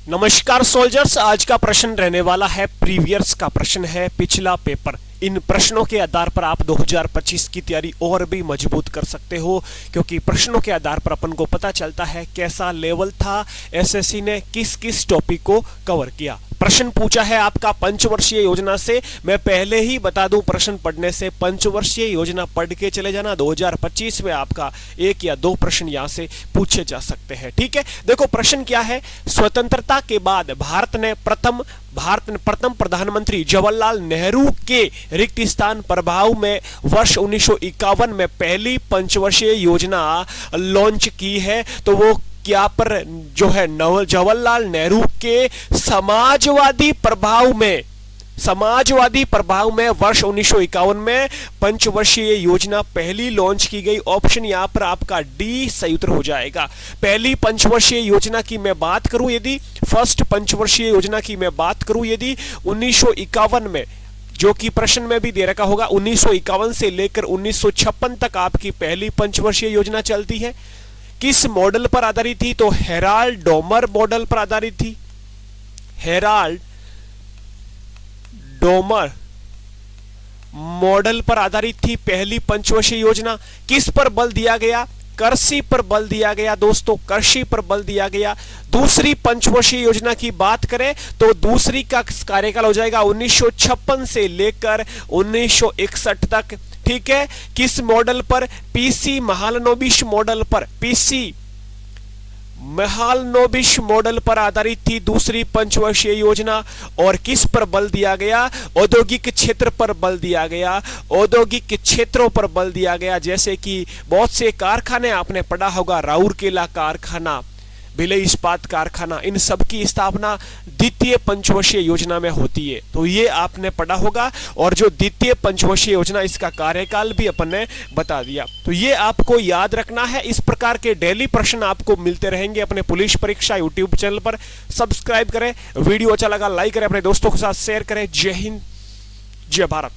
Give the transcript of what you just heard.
नमस्कार सोल्जर्स, आज का प्रश्न रहने वाला है प्रीवियस का प्रश्न है पिछला पेपर। इन प्रश्नों के आधार पर आप 2025 की तैयारी और भी मजबूत कर सकते हो, क्योंकि प्रश्नों के आधार पर अपन को पता चलता है कैसा लेवल था, एसएससी ने किस किस टॉपिक को कवर किया। प्रश्न पूछा है आपका पंचवर्षीय योजना से। मैं पहले ही बता दूं, प्रश्न पढ़ने से पंचवर्षीय योजना पढ़ के चले जाना, 2025 में आपका 1 या 2 प्रश्न यहां से पूछे जा सकते हैं। ठीक है, देखो प्रश्न क्या है। स्वतंत्रता के बाद भारत ने प्रथम प्रधानमंत्री जवाहरलाल नेहरू के रिक्त स्थान प्रभाव में वर्ष 1951 में पहली पंचवर्षीय योजना लॉन्च की है। तो वो क्या पर जो है जवाहरलाल नेहरू के समाजवादी प्रभाव में वर्ष 1951 में पंचवर्षीय योजना पहली लॉन्च की गई। ऑप्शन यहां पर आपका डी सही उत्तर हो जाएगा। पहली पंचवर्षीय योजना की मैं बात करूं, यदि फर्स्ट पंचवर्षीय योजना की मैं बात करूं, यदि 1951 में, जो कि प्रश्न में भी दे रखा होगा, 1951 से लेकर 1956 तक आपकी पहली पंचवर्षीय योजना चलती है। किस मॉडल पर आधारित थी? तो हेराल्ड डोमर मॉडल पर आधारित थी। हेराल्ड डोमर मॉडल पर आधारित थी पहली पंचवर्षीय योजना। किस पर बल दिया गया? कृषि पर बल दिया गया दोस्तों, कृषि पर बल दिया गया। दूसरी पंचवर्षीय योजना की बात करें तो दूसरी का कार्यकाल हो जाएगा 1956 से लेकर 1961 तक। ठीक है, किस मॉडल पर? पीसी महालनोबिस मॉडल पर, पीसी महालनोबिस मॉडल पर आधारित थी दूसरी पंचवर्षीय योजना। और किस पर बल दिया गया? औद्योगिक क्षेत्र पर बल दिया गया, औद्योगिक क्षेत्रों पर बल दिया गया। जैसे कि बहुत से कारखाने आपने पढ़ा होगा, राउरकेला कारखाना, भिलई इस्पात कारखाना, इन सब की स्थापना द्वितीय पंचवर्षीय योजना में होती है। तो ये आपने पढ़ा होगा। और जो द्वितीय पंचवर्षीय योजना, इसका कार्यकाल भी अपन ने बता दिया। तो ये आपको याद रखना है। इस प्रकार के डेली प्रश्न आपको मिलते रहेंगे अपने पुलिस परीक्षा यूट्यूब चैनल पर। सब्सक्राइब करें, वीडियो अच्छा लगा लाइक करें, अपने दोस्तों के साथ शेयर करें। जय हिंद, जय भारत।